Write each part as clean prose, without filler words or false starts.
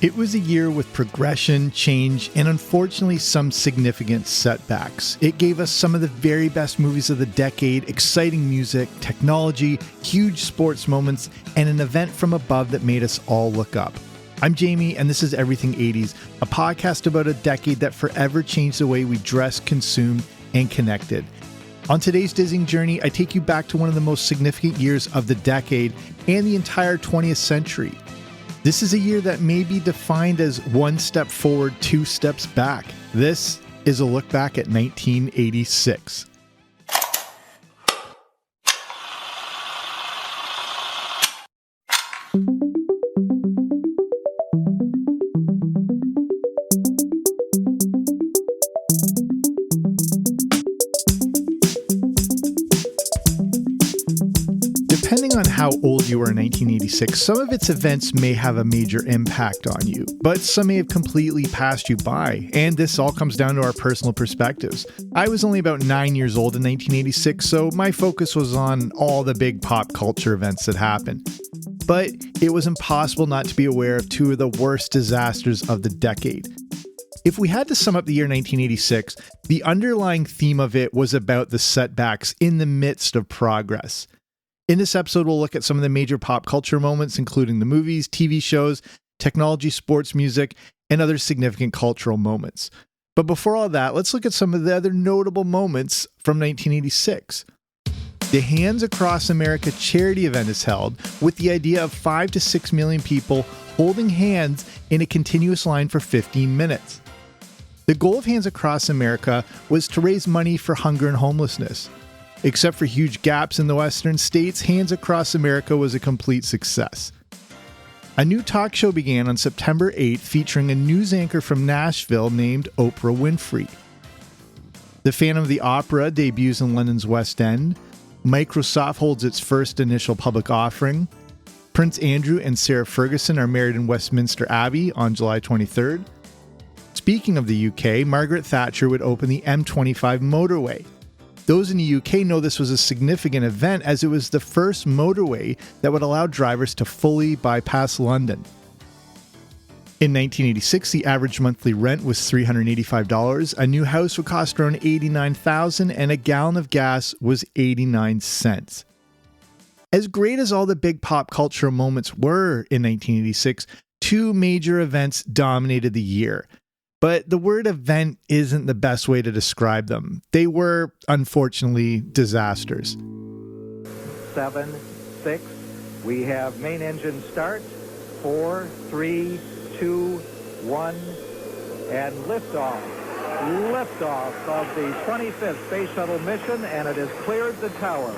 It was a year with progression, change, and unfortunately some significant setbacks. It gave us some of the very best movies of the decade, exciting music, technology, huge sports moments, and an event from above that made us all look up. I'm Jamie, and this is Everything 80s, a podcast about a decade that forever changed the way we dressed, consumed, and connected. On today's dizzying journey, I take you back to one of the most significant years of the decade and the entire 20th century. This is a year that may be defined as one step forward, two steps back. This is a look back at 1986. Depending on how old you were in 1986, some of its events may have a major impact on you, but some may have completely passed you by, and this all comes down to our personal perspectives. I was only about 9 years old in 1986, so my focus was on all the big pop culture events that happened. But it was impossible not to be aware of two of the worst disasters of the decade. If we had to sum up the year 1986, the underlying theme of it was about the setbacks in the midst of progress. In this episode, we'll look at some of the major pop culture moments, including the movies, TV shows, technology, sports, music, and other significant cultural moments. But before all that, let's look at some of the other notable moments from 1986. The Hands Across America charity event is held with the idea of 5 to 6 million people holding hands in a continuous line for 15 minutes. The goal of Hands Across America was to raise money for hunger and homelessness. Except for huge gaps in the western states, Hands Across America was a complete success. A new talk show began on September 8th featuring a news anchor from Nashville named Oprah Winfrey. The Phantom of the Opera debuts in London's West End. Microsoft holds its first initial public offering. Prince Andrew and Sarah Ferguson are married in Westminster Abbey on July 23rd. Speaking of the UK, Margaret Thatcher would open the M25 motorway. Those in the UK know this was a significant event as it was the first motorway that would allow drivers to fully bypass London. In 1986, the average monthly rent was $385, a new house would cost around $89,000, and a gallon of gas was 89 cents. As great as all the big pop culture moments were in 1986, two major events dominated the year. But the word event isn't the best way to describe them. They were, unfortunately, disasters. 7, 6, we have main engine start, 4, 3, 2, 1, and liftoff. Liftoff of the 25th Space Shuttle mission, and it has cleared the tower.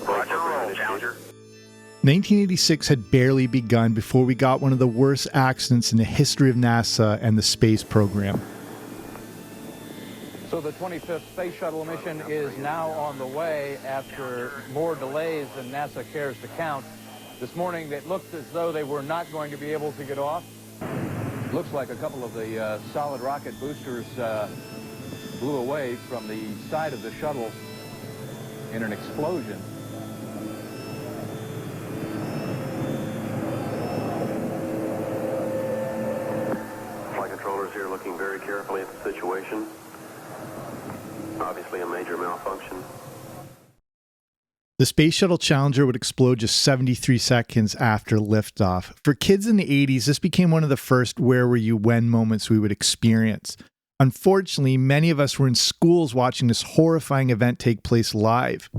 Roger, roll, Challenger. 1986 had barely begun before we got one of the worst accidents in the history of NASA and the space program. So the 25th Space Shuttle mission is now on the way after more delays than NASA cares to count. This morning it looked as though they were not going to be able to get off. Looks like a couple of the solid rocket boosters blew away from the side of the shuttle in an explosion. Controllers here looking very carefully at the situation. Obviously a major malfunction. The Space Shuttle Challenger would explode just 73 seconds after liftoff. For kids in the 80s, this became one of the first where were you when moments we would experience. Unfortunately, many of us were in schools watching this horrifying event take place live.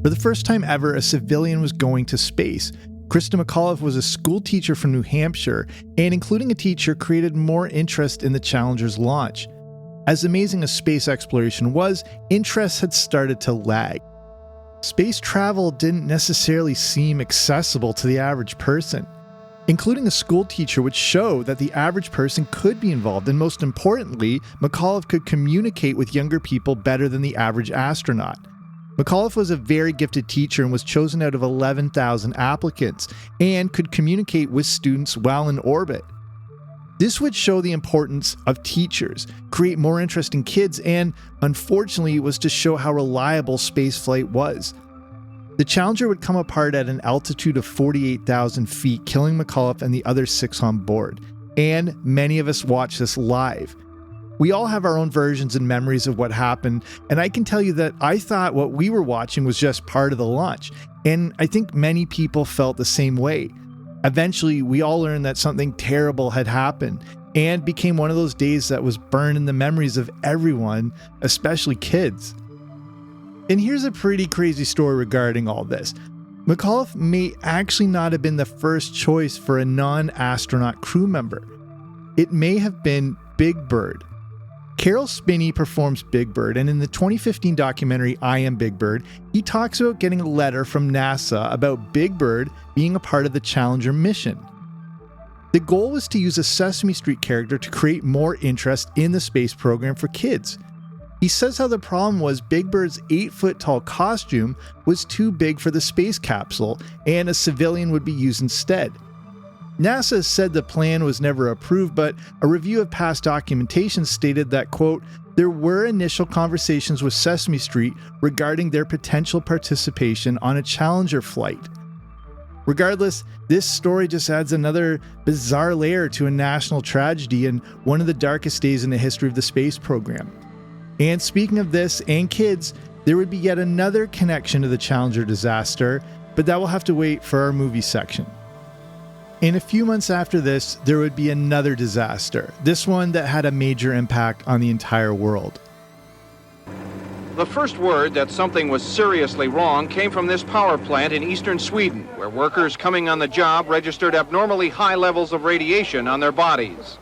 For the first time ever, a civilian was going to space. Krista McAuliffe was a school teacher from New Hampshire, and including a teacher created more interest in the Challenger's launch. As amazing as space exploration was, interest had started to lag. Space travel didn't necessarily seem accessible to the average person. Including a school teacher would show that the average person could be involved, and most importantly, McAuliffe could communicate with younger people better than the average astronaut. McAuliffe was a very gifted teacher and was chosen out of 11,000 applicants and could communicate with students while in orbit. This would show the importance of teachers, create more interest in kids, and unfortunately was to show how reliable spaceflight was. The Challenger would come apart at an altitude of 48,000 feet, killing McAuliffe and the other 6 on board. And many of us watched this live. We all have our own versions and memories of what happened, and I can tell you that I thought what we were watching was just part of the launch, and I think many people felt the same way. Eventually, we all learned that something terrible had happened, and became one of those days that was burned in the memories of everyone, especially kids. And here's a pretty crazy story regarding all this. McAuliffe may actually not have been the first choice for a non-astronaut crew member. It may have been Big Bird. Carol Spinney performs Big Bird, and in the 2015 documentary I Am Big Bird, he talks about getting a letter from NASA about Big Bird being a part of the Challenger mission. The goal was to use a Sesame Street character to create more interest in the space program for kids. He says how the problem was Big Bird's 8-foot-tall costume was too big for the space capsule, and a civilian would be used instead. NASA said the plan was never approved, but a review of past documentation stated that, quote, there were initial conversations with Sesame Street regarding their potential participation on a Challenger flight. Regardless, this story just adds another bizarre layer to a national tragedy and one of the darkest days in the history of the space program. And speaking of this and kids, there would be yet another connection to the Challenger disaster, but that will have to wait for our movie section. In a few months after this, there would be another disaster, this one that had a major impact on the entire world. The first word that something was seriously wrong came from this power plant in eastern Sweden, where workers coming on the job registered abnormally high levels of radiation on their bodies.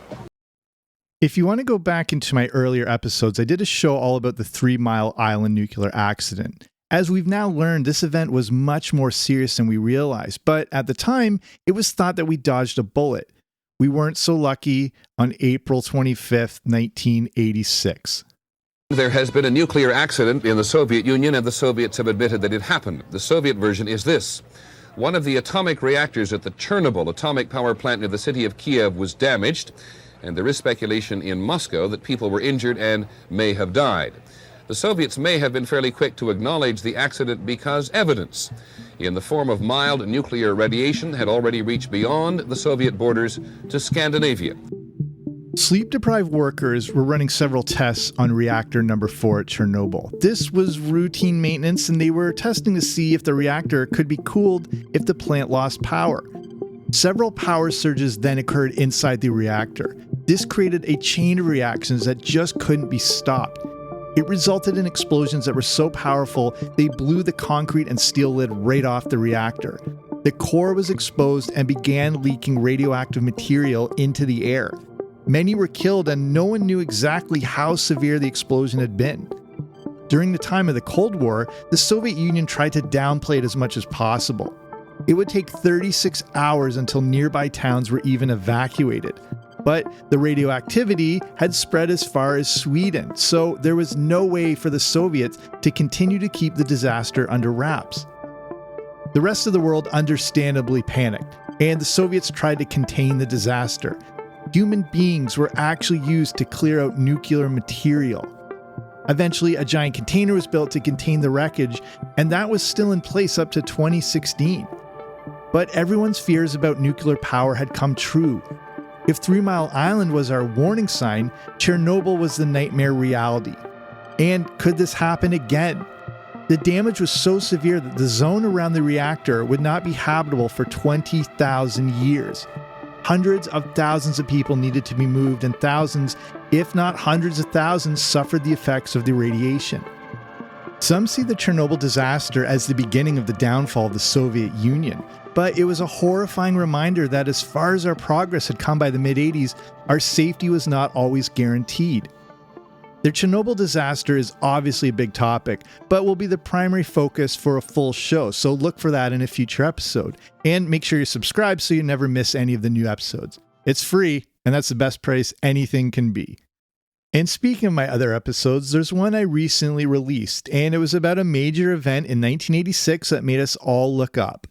If you want to go back into my earlier episodes, I did a show all about the 3 Mile Island nuclear accident. As we've now learned, this event was much more serious than we realized, but at the time, it was thought that we dodged a bullet. We weren't so lucky on April 25th, 1986. There has been a nuclear accident in the Soviet Union, and the Soviets have admitted that it happened. The Soviet version is this. One of the atomic reactors at the Chernobyl atomic power plant near the city of Kiev was damaged, and there is speculation in Moscow that people were injured and may have died. The Soviets may have been fairly quick to acknowledge the accident because evidence in the form of mild nuclear radiation had already reached beyond the Soviet borders to Scandinavia. Sleep-deprived workers were running several tests on reactor number 4 at Chernobyl. This was routine maintenance, and they were testing to see if the reactor could be cooled if the plant lost power. Several power surges then occurred inside the reactor. This created a chain of reactions that just couldn't be stopped. It resulted in explosions that were so powerful they blew the concrete and steel lid right off the reactor. The core was exposed and began leaking radioactive material into the air. Many were killed, and no one knew exactly how severe the explosion had been. During the time of the Cold War, the Soviet Union tried to downplay it as much as possible. It would take 36 hours until nearby towns were even evacuated. But the radioactivity had spread as far as Sweden, so there was no way for the Soviets to continue to keep the disaster under wraps. The rest of the world understandably panicked, and the Soviets tried to contain the disaster. Human beings were actually used to clear out nuclear material. Eventually, a giant container was built to contain the wreckage, and that was still in place up to 2016. But everyone's fears about nuclear power had come true. If 3 Mile Island was our warning sign, Chernobyl was the nightmare reality. And could this happen again? The damage was so severe that the zone around the reactor would not be habitable for 20,000 years. Hundreds of thousands of people needed to be moved, and thousands, if not hundreds of thousands, suffered the effects of the radiation. Some see the Chernobyl disaster as the beginning of the downfall of the Soviet Union, but it was a horrifying reminder that as far as our progress had come by the mid-80s, our safety was not always guaranteed. The Chernobyl disaster is obviously a big topic, but will be the primary focus for a full show, so look for that in a future episode. And make sure you're subscribed so you never miss any of the new episodes. It's free, and that's the best price anything can be. And speaking of my other episodes, there's one I recently released, and it was about a major event in 1986 that made us all look up.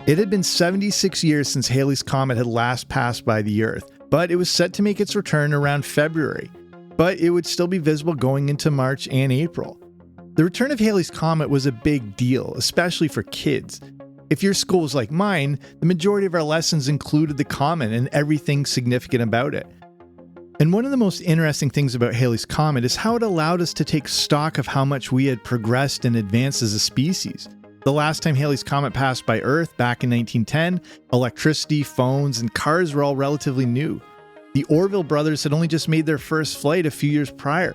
It had been 76 years since Halley's Comet had last passed by the Earth, but it was set to make its return around February. But it would still be visible going into March and April. The return of Halley's Comet was a big deal, especially for kids. If your school was like mine, the majority of our lessons included the comet and everything significant about it. And one of the most interesting things about Halley's Comet is how it allowed us to take stock of how much we had progressed and advanced as a species. The last time Halley's Comet passed by Earth, back in 1910, electricity, phones, and cars were all relatively new. The Orville brothers had only just made their first flight a few years prior.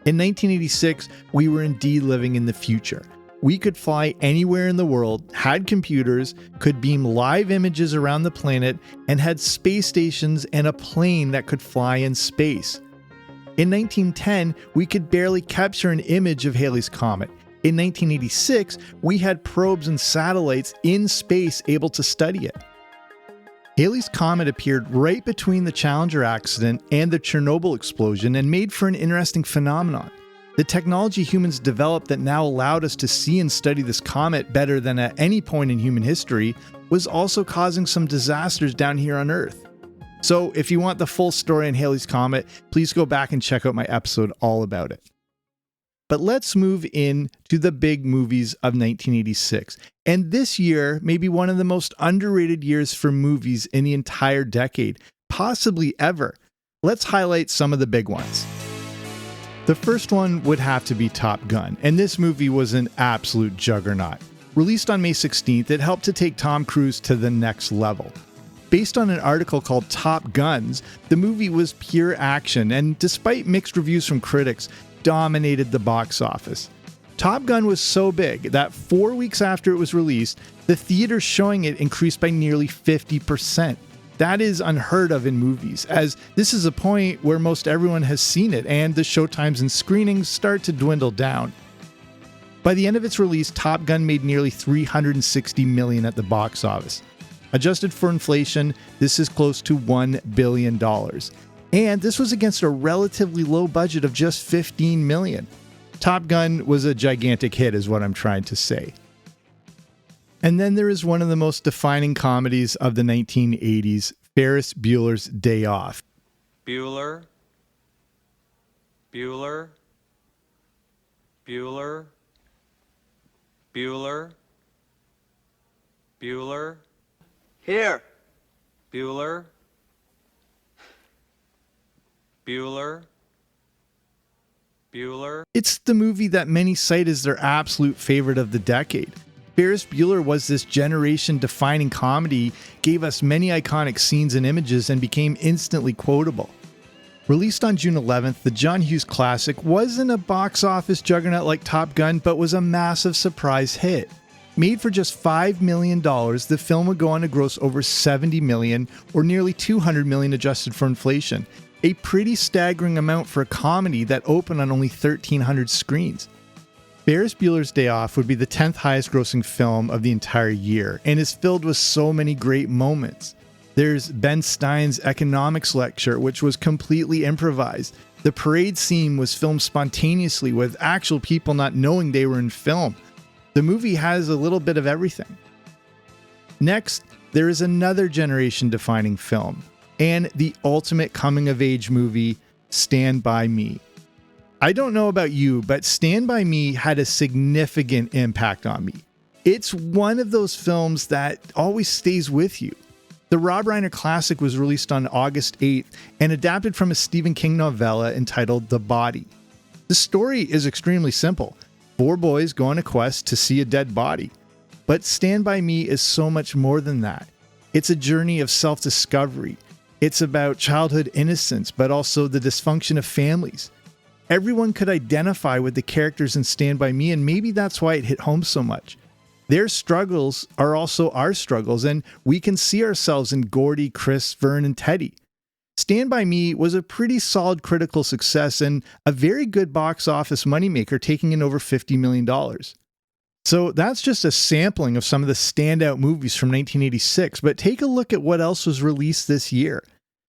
In 1986, we were indeed living in the future. We could fly anywhere in the world, had computers, could beam live images around the planet, and had space stations and a plane that could fly in space. In 1910, we could barely capture an image of Halley's Comet. In 1986, we had probes and satellites in space able to study it. Halley's Comet appeared right between the Challenger accident and the Chernobyl explosion and made for an interesting phenomenon. The technology humans developed that now allowed us to see and study this comet better than at any point in human history was also causing some disasters down here on Earth. So if you want the full story on Halley's Comet, please go back and check out my episode all about it. But let's move in to the big movies of 1986. And this year may be one of the most underrated years for movies in the entire decade, possibly ever. Let's highlight some of the big ones. The first one would have to be Top Gun, and this movie was an absolute juggernaut. Released on May 16th, it helped to take Tom Cruise to the next level. Based on an article called Top Guns, the movie was pure action, and despite mixed reviews from critics, dominated the box office. Top Gun was so big that 4 weeks after it was released, the theaters showing it increased by nearly 50%. That is unheard of in movies, as this is a point where most everyone has seen it and the showtimes and screenings start to dwindle down. By the end of its release, Top Gun made nearly $360 million at the box office. Adjusted for inflation, this is close to $1 billion. And this was against a relatively low budget of just $15 million. Top Gun was a gigantic hit is what I'm trying to say. And then there is one of the most defining comedies of the 1980s, Ferris Bueller's Day Off. Bueller. Bueller. Bueller. Bueller. Bueller. Here. Bueller. Bueller. Bueller. It's the movie that many cite as their absolute favorite of the decade. Ferris Bueller was this generation-defining comedy, gave us many iconic scenes and images, and became instantly quotable. Released on June 11th, the John Hughes classic wasn't a box office juggernaut like Top Gun, but was a massive surprise hit. Made for just $5 million, the film would go on to gross over $70 million, or nearly $200 million adjusted for inflation. A pretty staggering amount for a comedy that opened on only 1,300 screens. Ferris Bueller's Day Off would be the 10th highest grossing film of the entire year, and is filled with so many great moments. There's Ben Stein's economics lecture, which was completely improvised. The parade scene was filmed spontaneously with actual people not knowing they were in film. The movie has a little bit of everything. Next, there is another generation-defining film, and the ultimate coming-of-age movie, Stand By Me. I don't know about you, but Stand By Me had a significant impact on me. It's one of those films that always stays with you. The Rob Reiner classic was released on August 8th and adapted from a Stephen King novella entitled The Body. The story is extremely simple. 4 boys go on a quest to see a dead body. But Stand By Me is so much more than that. It's a journey of self-discovery. It's about childhood innocence, but also the dysfunction of families. Everyone could identify with the characters in Stand By Me, and maybe that's why it hit home so much. Their struggles are also our struggles, and we can see ourselves in Gordy, Chris, Vern, and Teddy. Stand By Me was a pretty solid critical success and a very good box office moneymaker, taking in over $50 million. So that's just a sampling of some of the standout movies from 1986, but take a look at what else was released this year.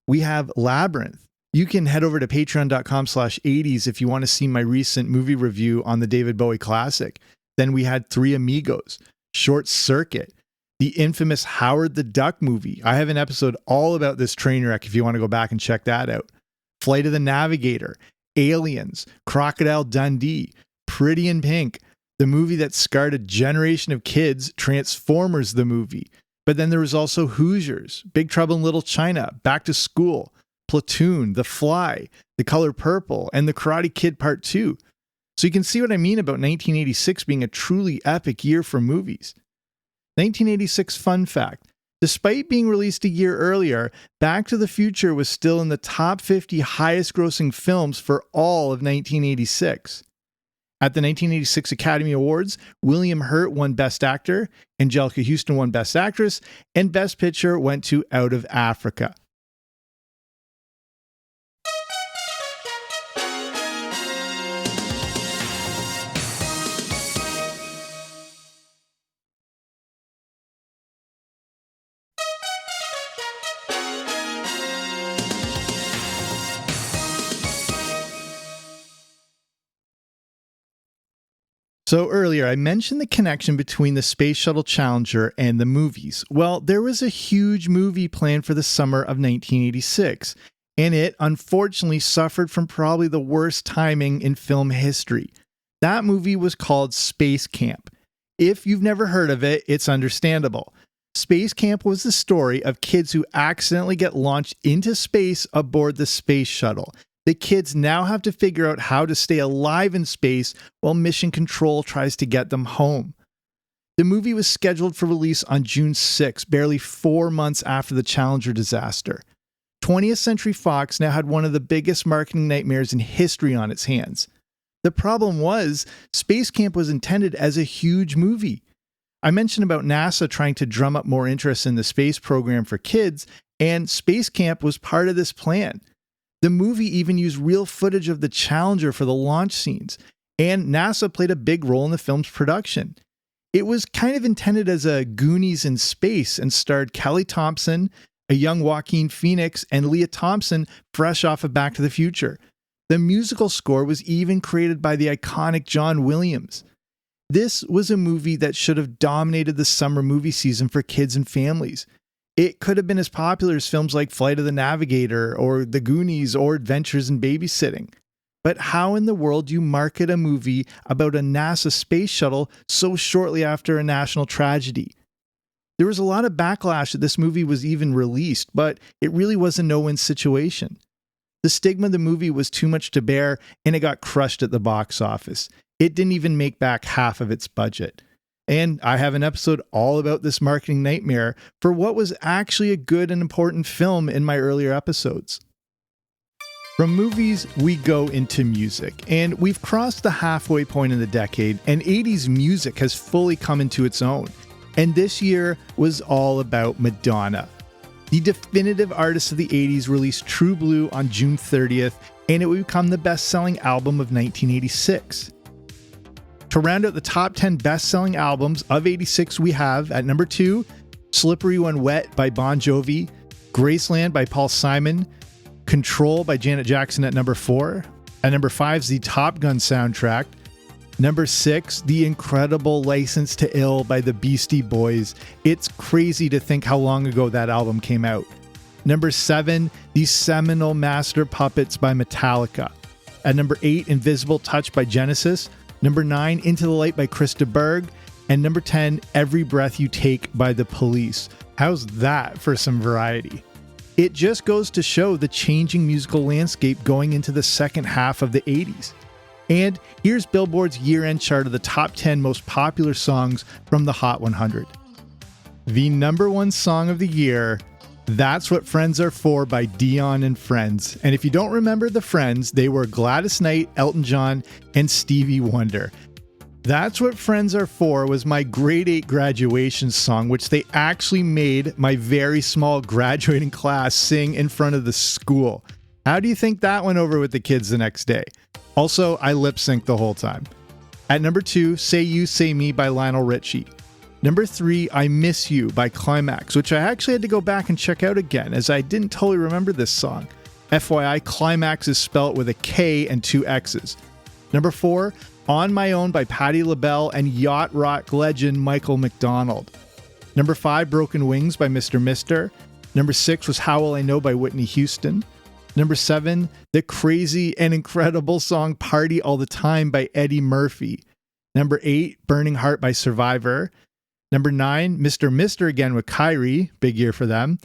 We have Labyrinth. You can head over to patreon.com/80s if you want to see my recent movie review on the David Bowie classic. Then we had Three Amigos, Short Circuit, the infamous Howard the Duck movie. I have an episode all about this train wreck if you want to go back and check that out. Flight of the Navigator, Aliens, Crocodile Dundee, Pretty in Pink, the movie that scarred a generation of kids, Transformers the movie. But then there was also Hoosiers, Big Trouble in Little China, Back to School, Platoon, The Fly, The Color Purple, and The Karate Kid Part 2. So you can see what I mean about 1986 being a truly epic year for movies. 1986 fun fact. Despite being released a year earlier, Back to the Future was still in the top 50 highest grossing films for all of 1986. At the 1986 Academy Awards, William Hurt won Best Actor, Angelica Houston won Best Actress, and Best Picture went to Out of Africa. So earlier, I mentioned the connection between the Space Shuttle Challenger and the movies. Well, there was a huge movie planned for the summer of 1986, and it unfortunately suffered from probably the worst timing in film history. That movie was called SpaceCamp. If you've never heard of it, it's understandable. SpaceCamp was the story of kids who accidentally get launched into space aboard the space shuttle. The kids now have to figure out how to stay alive in space while Mission Control tries to get them home. The movie was scheduled for release on June 6, barely 4 months after the Challenger disaster. 20th Century Fox now had one of the biggest marketing nightmares in history on its hands. The problem was, SpaceCamp was intended as a huge movie. I mentioned about NASA trying to drum up more interest in the space program for kids, and SpaceCamp was part of this plan. The movie even used real footage of the Challenger for the launch scenes, and NASA played a big role in the film's production. It was kind of intended as a Goonies in space and starred Kelly Thompson, a young Joaquin Phoenix, and Leah Thompson fresh off of Back to the Future. The musical score was even created by the iconic John Williams. This was a movie that should have dominated the summer movie season for kids and families. It could have been as popular as films like Flight of the Navigator or The Goonies or Adventures in Babysitting. But how in the world do you market a movie about a NASA space shuttle so shortly after a national tragedy? There was a lot of backlash that this movie was even released, but it really was a no-win situation. The stigma of the movie was too much to bear, and it got crushed at the box office. It didn't even make back half of its budget. And I have an episode all about this marketing nightmare for what was actually a good and important film in my earlier episodes. From movies, we go into music, and we've crossed the halfway point in the decade, and 80s music has fully come into its own. And this year was all about Madonna. The definitive artist of the 80s released True Blue on June 30th, and it would become the best-selling album of 1986. To round out the top 10 best-selling albums of 86, we have, at number 2, Slippery When Wet by Bon Jovi, Graceland by Paul Simon, Control by Janet Jackson at number 4. At number 5 is the Top Gun soundtrack. Number 6, The Incredible License to Ill by the Beastie Boys. It's crazy to think how long ago that album came out. Number 7, The Seminal Master Puppets by Metallica. At number 8, Invisible Touch by Genesis. Number 9, Into the Light by Krista Berg. And number 10, Every Breath You Take by The Police. How's that for some variety? It just goes to show the changing musical landscape going into the second half of the 80s. And here's Billboard's year-end chart of the top 10 most popular songs from the Hot 100. The number 1 song of the year, That's What Friends Are For by Dion and Friends. And if you don't remember the Friends, they were Gladys Knight, Elton John, and Stevie Wonder. That's What Friends Are For was my grade 8 graduation song, which they actually made my very small graduating class sing in front of the school. How do you think that went over with the kids the next day? Also, I lip synced the whole time. At number 2, Say You, Say Me by Lionel Richie. Number 3, I Miss You by Climax, which I actually had to go back and check out again as I didn't totally remember this song. FYI, Climax is spelt with a K and 2 X's. Number 4, On My Own by Patti LaBelle and yacht rock legend Michael McDonald. Number 5, Broken Wings by Mr. Mister. Number 6 was How Will I Know by Whitney Houston. Number 7, the crazy and incredible song Party All the Time by Eddie Murphy. Number 8, Burning Heart by Survivor. Number 9, Mr. Mister again with Kyrie, big year for them.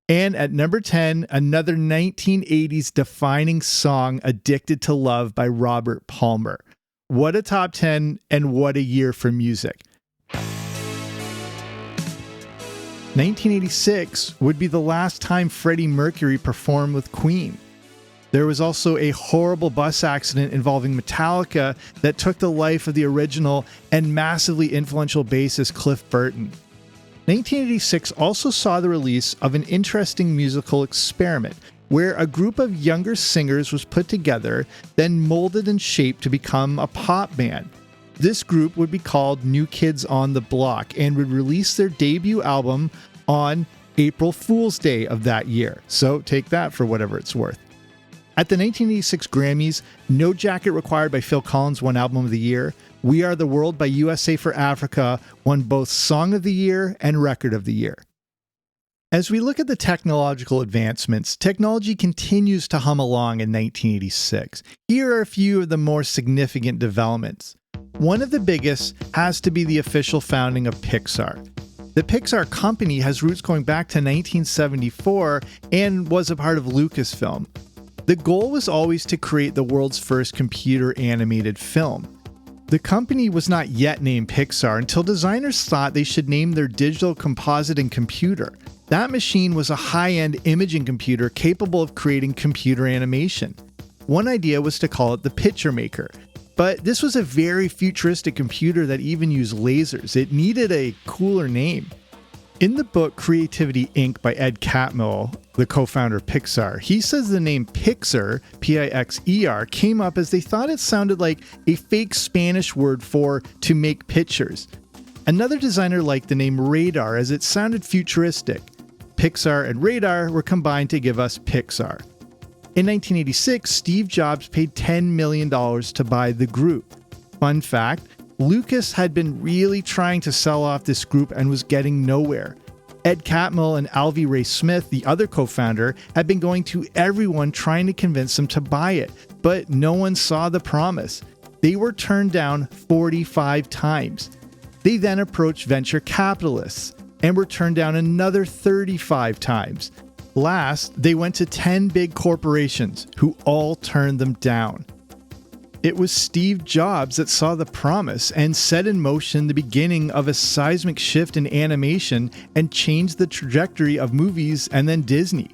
And at number 10, another 1980s defining song, Addicted to Love by Robert Palmer. What a top 10 and what a year for music. 1986 would be the last time Freddie Mercury performed with Queen. There was also a horrible bus accident involving Metallica that took the life of the original and massively influential bassist Cliff Burton. 1986 also saw the release of an interesting musical experiment where a group of younger singers was put together, then molded and shaped to become a pop band. This group would be called New Kids on the Block and would release their debut album on April Fool's Day of that year. So take that for whatever it's worth. At the 1986 Grammys, No Jacket Required by Phil Collins won Album of the Year. We Are the World by USA for Africa won both Song of the Year and Record of the Year. As we look at the technological advancements, technology continues to hum along in 1986. Here are a few of the more significant developments. One of the biggest has to be the official founding of Pixar. The Pixar company has roots going back to 1974 and was a part of Lucasfilm. The goal was always to create the world's first computer animated film. The company was not yet named Pixar until designers thought they should name their digital compositing computer. That machine was a high-end imaging computer capable of creating computer animation. One idea was to call it the Picture Maker. But this was a very futuristic computer that even used lasers. It needed a cooler name. In the book Creativity Inc. by Ed Catmull, the co-founder of Pixar, he says the name Pixar, P-I-X-E-R, came up as they thought it sounded like a fake Spanish word for to make pictures. Another designer liked the name Radar as it sounded futuristic. Pixar and Radar were combined to give us Pixar. In 1986, Steve Jobs paid $10 million to buy the group. Fun fact, Lucas had been really trying to sell off this group and was getting nowhere. Ed Catmull and Alvy Ray Smith, the other co-founder, had been going to everyone trying to convince them to buy it, but no one saw the promise. They were turned down 45 times. They then approached venture capitalists and were turned down another 35 times. Last, they went to 10 big corporations who all turned them down. It was Steve Jobs that saw the promise and set in motion the beginning of a seismic shift in animation and changed the trajectory of movies and then Disney.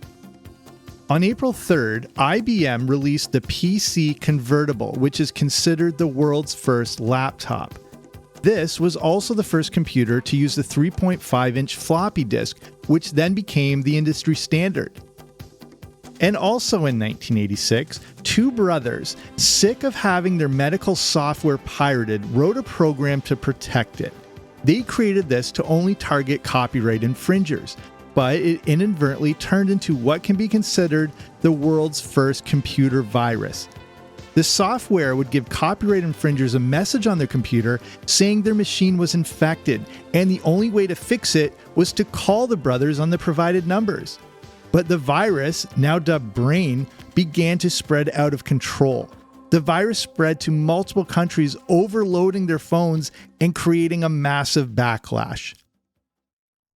On April 3rd, IBM released the PC Convertible, which is considered the world's first laptop. This was also the first computer to use the 3.5-inch floppy disk, which then became the industry standard. And also in 1986, two brothers, sick of having their medical software pirated, wrote a program to protect it. They created this to only target copyright infringers, but it inadvertently turned into what can be considered the world's first computer virus. The software would give copyright infringers a message on their computer saying their machine was infected, and the only way to fix it was to call the brothers on the provided numbers. But the virus, now dubbed Brain, began to spread out of control. The virus spread to multiple countries, overloading their phones and creating a massive backlash.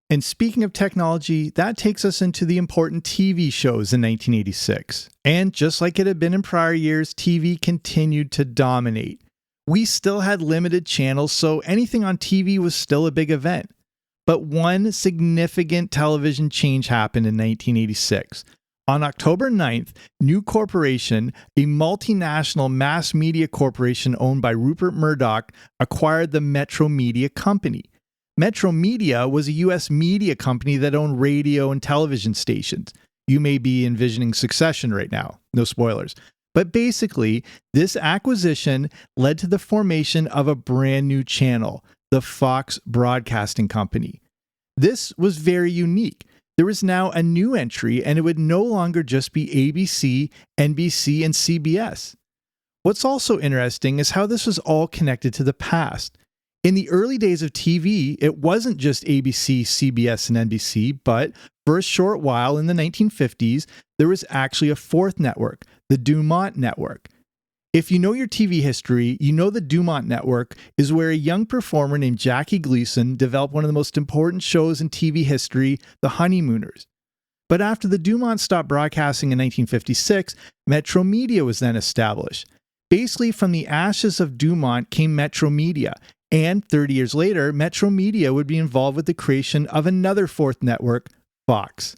And speaking of technology, that takes us into the important TV shows in 1986. And just like it had been in prior years, TV continued to dominate. We still had limited channels, so anything on TV was still a big event. But one significant television change happened in 1986. On October 9th, New Corporation, a multinational mass media corporation owned by Rupert Murdoch, acquired the Metro Media Company. Metro Media was a U.S. media company that owned radio and television stations. You may be envisioning Succession right now. No spoilers. But basically, this acquisition led to the formation of a brand new channel, the Fox Broadcasting Company. This was very unique. There was now a new entry, and it would no longer just be ABC, NBC, and CBS. What's also interesting is how this was all connected to the past. In the early days of TV, it wasn't just ABC, CBS, and NBC, but for a short while in the 1950s, there was actually a fourth network, the Dumont Network. If you know your TV history, you know the Dumont Network is where a young performer named Jackie Gleason developed one of the most important shows in TV history, The Honeymooners. But after the Dumont stopped broadcasting in 1956, Metro Media was then established. Basically, from the ashes of Dumont came Metro Media, and 30 years later, Metro Media would be involved with the creation of another fourth network, Fox.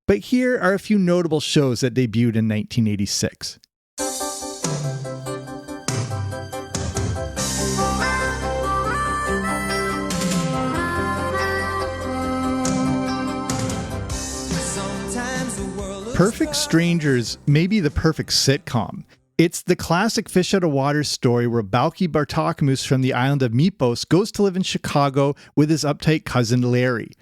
But here are a few notable shows that debuted in 1986. Perfect Strangers may be the perfect sitcom. It's the classic fish out of water story where Balki Bartokomous from the island of Mypos goes to live in Chicago with his uptight cousin Larry.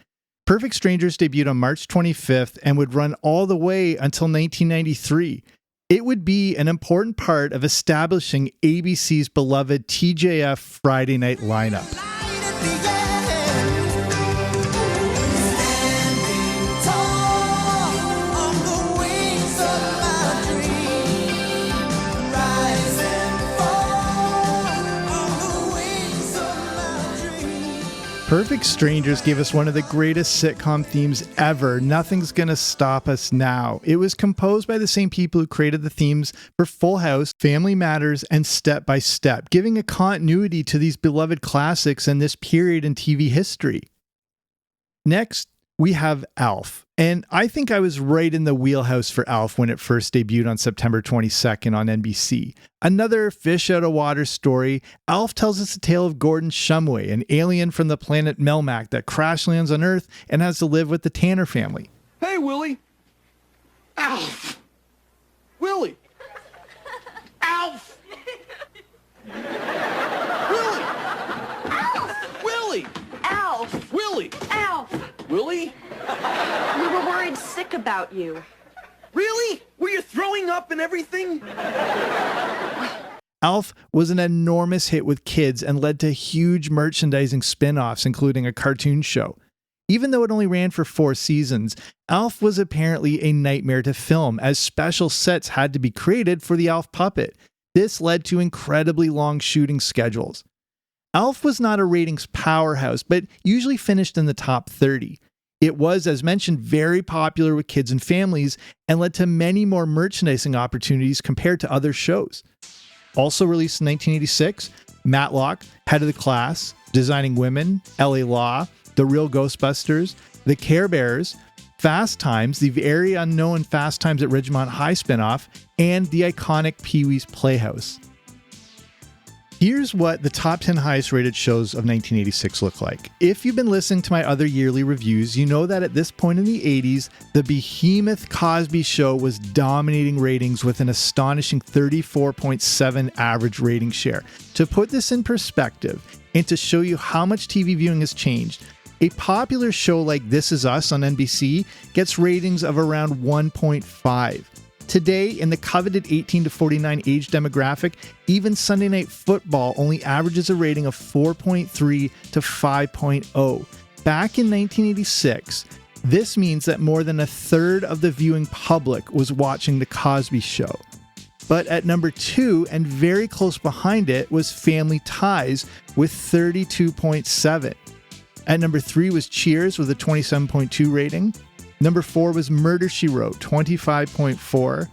Perfect Strangers debuted on March 25th and would run all the way until 1993. It would be an important part of establishing ABC's beloved TJF Friday night lineup. Perfect Strangers gave us one of the greatest sitcom themes ever, Nothing's Gonna Stop Us Now. It was composed by the same people who created the themes for Full House, Family Matters, and Step by Step, giving a continuity to these beloved classics and this period in TV history. Next, we have Alf. And I think I was right in the wheelhouse for Alf when it first debuted on September 22nd on NBC. Another fish out of water story, Alf tells us the tale of Gordon Shumway, an alien from the planet Melmac that crash lands on Earth and has to live with the Tanner family. Hey, Willie! Alf! Willie! Alf! Willie! Alf! Willie! Alf! Willie! Alf! Willie? We were worried sick about you. Really? Were you throwing up and everything? Alf was an enormous hit with kids and led to huge merchandising spin-offs, including a cartoon show. Even though it only ran for 4 seasons, Alf was apparently a nightmare to film, as special sets had to be created for the Alf puppet. This led to incredibly long shooting schedules. Alf was not a ratings powerhouse, but usually finished in the top 30. It was, as mentioned, very popular with kids and families and led to many more merchandising opportunities compared to other shows. Also released in 1986, Matlock, Head of the Class, Designing Women, LA Law, The Real Ghostbusters, The Care Bears, Fast Times, the very unknown Fast Times at Ridgemont High spinoff, and the iconic Pee-wee's Playhouse. Here's what the top 10 highest rated shows of 1986 look like. If you've been listening to my other yearly reviews, you know that at this point in the 80s, the behemoth Cosby Show was dominating ratings with an astonishing 34.7 average rating share. To put this in perspective, and to show you how much TV viewing has changed, a popular show like This Is Us on NBC gets ratings of around 1.5. Today, in the coveted 18 to 49 age demographic, even Sunday Night Football only averages a rating of 4.3 to 5.0. Back in 1986, this means that more than a third of the viewing public was watching The Cosby Show. But at number 2, and very close behind it, was Family Ties with 32.7. At number 3 was Cheers with a 27.2 rating. Number 4 was Murder, She Wrote, 25.4.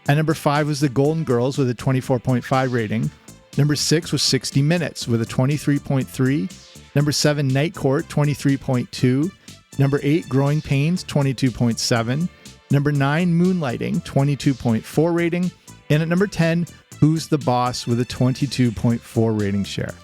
At number 5 was The Golden Girls with a 24.5 rating. Number 6 was 60 Minutes with a 23.3. Number 7, Night Court, 23.2. Number 8, Growing Pains, 22.7. Number 9, Moonlighting, 22.4 rating. And at number 10, Who's the Boss with a 22.4 rating share.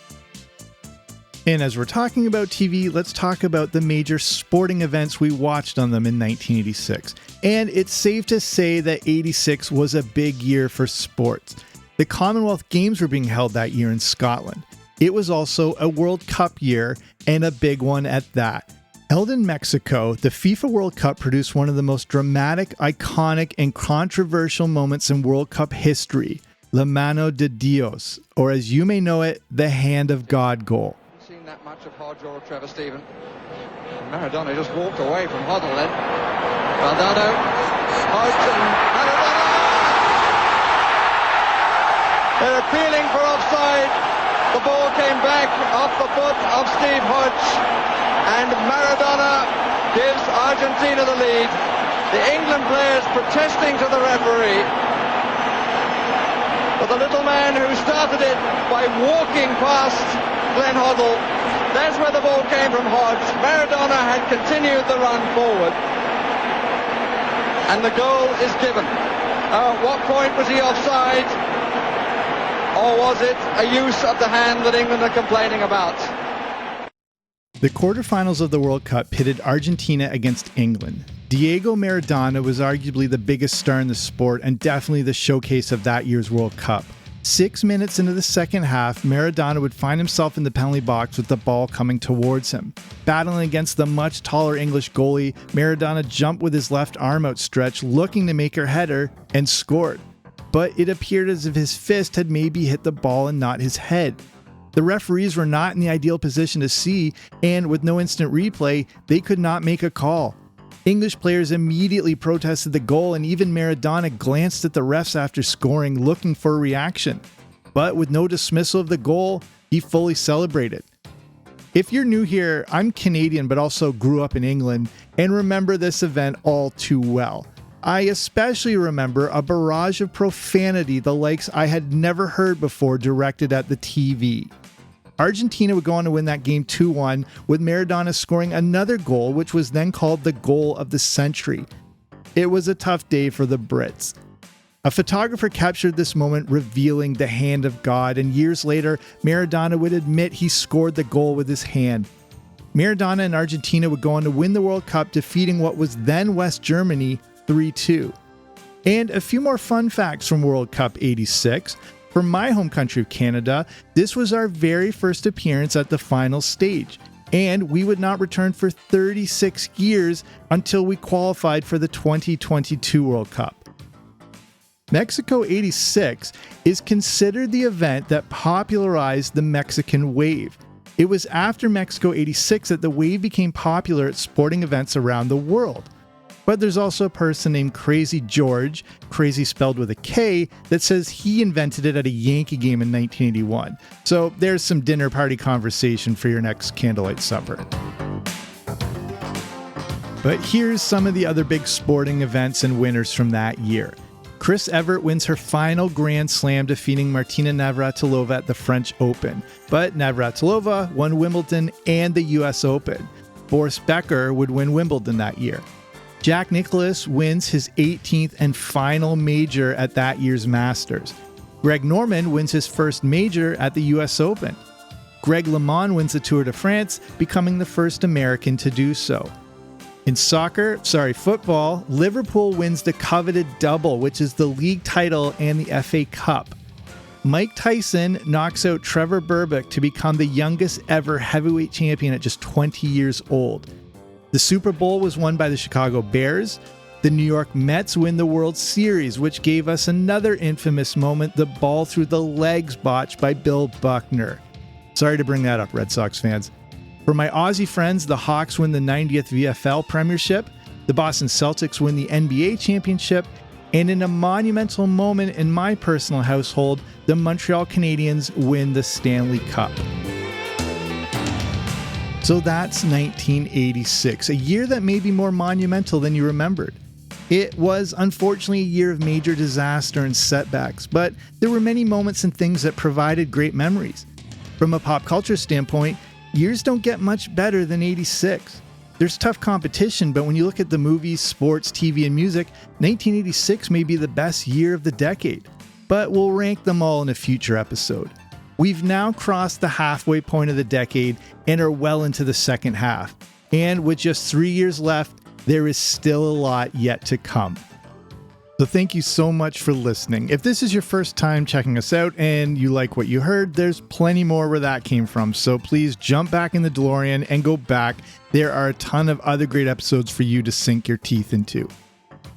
And as we're talking about TV, let's talk about the major sporting events we watched on them in 1986. And it's safe to say that 86 was a big year for sports. The Commonwealth Games were being held that year in Scotland. It was also a World Cup year, and a big one at that. Held in Mexico, the FIFA World Cup produced one of the most dramatic, iconic, and controversial moments in World Cup history, La Mano de Dios, or as you may know it, the Hand of God goal. seen that much of Hodge or Trevor Stephen. Maradona just walked away from Hoddle then. Valdano, Hodge and Maradona! They're appealing for offside. The ball came back off the foot of Steve Hodge, and Maradona gives Argentina the lead. The England players protesting to the referee. But the little man who started it by walking past Glenn Hoddle, that's where the ball came from Hodge. Maradona had continued the run forward, and the goal is given. At what point was he offside? Or was it a use of the hand that England are complaining about? The quarterfinals of the World Cup pitted Argentina against England. Diego Maradona was arguably the biggest star in the sport and definitely the showcase of that year's World Cup. 6 minutes into the second half, Maradona would find himself in the penalty box with the ball coming towards him. Battling against the much taller English goalie, Maradona jumped with his left arm outstretched, looking to make her header, and scored. But it appeared as if his fist had maybe hit the ball and not his head. The referees were not in the ideal position to see, and with no instant replay, they could not make a call. English players immediately protested the goal, and even Maradona glanced at the refs after scoring, looking for a reaction. But with no dismissal of the goal, he fully celebrated. If you're new here, I'm Canadian but also grew up in England and remember this event all too well. I especially remember a barrage of profanity, the likes I had never heard before, directed at the TV. Argentina would go on to win that game 2-1, with Maradona scoring another goal, which was then called the goal of the century. It was a tough day for the Brits. A photographer captured this moment, revealing the hand of God, and years later, Maradona would admit he scored the goal with his hand. Maradona and Argentina would go on to win the World Cup, defeating what was then West Germany 3-2. And a few more fun facts from World Cup '86. For my home country of Canada, this was our very first appearance at the final stage, and we would not return for 36 years until we qualified for the 2022 World Cup. Mexico '86 is considered the event that popularized the Mexican wave. It was after Mexico '86 that the wave became popular at sporting events around the world. But there's also a person named Crazy George, crazy spelled with a K, that says he invented it at a Yankee game in 1981. So there's some dinner party conversation for your next candlelight supper. But here's some of the other big sporting events and winners from that year. Chris Evert wins her final Grand Slam, defeating Martina Navratilova at the French Open. But Navratilova won Wimbledon and the US Open. Boris Becker would win Wimbledon that year. Jack Nicklaus wins his 18th and final major at that year's Masters. Greg Norman wins his first major at the US Open. Greg LeMond wins the Tour de France, becoming the first American to do so. In football, Liverpool wins the coveted double, which is the league title and the FA Cup. Mike Tyson knocks out Trevor Berbick to become the youngest ever heavyweight champion at just 20 years old. The Super Bowl was won by the Chicago Bears. The New York Mets win the World Series, which gave us another infamous moment, the ball through the legs botch by Bill Buckner. Sorry to bring that up, Red Sox fans. For my Aussie friends, the Hawks win the 90th VFL Premiership, the Boston Celtics win the NBA Championship, and in a monumental moment in my personal household, the Montreal Canadiens win the Stanley Cup. So that's 1986, a year that may be more monumental than you remembered. It was unfortunately a year of major disaster and setbacks, but there were many moments and things that provided great memories. From a pop culture standpoint, years don't get much better than '86. There's tough competition, but when you look at the movies, sports, TV, and music, 1986 may be the best year of the decade. But we'll rank them all in a future episode. We've now crossed the halfway point of the decade and are well into the second half. And with just 3 years left, there is still a lot yet to come. So thank you so much for listening. If this is your first time checking us out and you like what you heard, there's plenty more where that came from. So please jump back in the DeLorean and go back. There are a ton of other great episodes for you to sink your teeth into.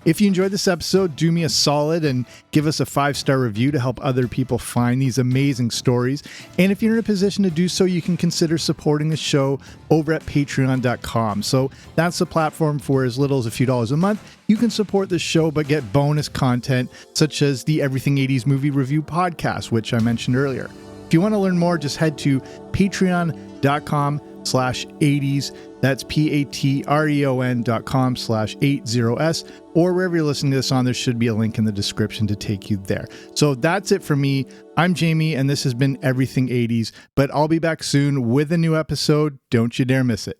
If you enjoyed this episode, do me a solid and give us a 5-star review to help other people find these amazing stories. And if you're in a position to do so, you can consider supporting the show over at patreon.com. So that's the platform for as little as a few dollars a month. You can support the show but get bonus content such as the Everything 80s Movie Review podcast, which I mentioned earlier. If you want to learn more, just head to patreon.com/80s. That's patreon.com/80s, or wherever you're listening to this on, there should be a link in the description to take you there. So that's it for me. I'm Jamie, and this has been Everything 80s, but I'll be back soon with a new episode. Don't you dare miss it.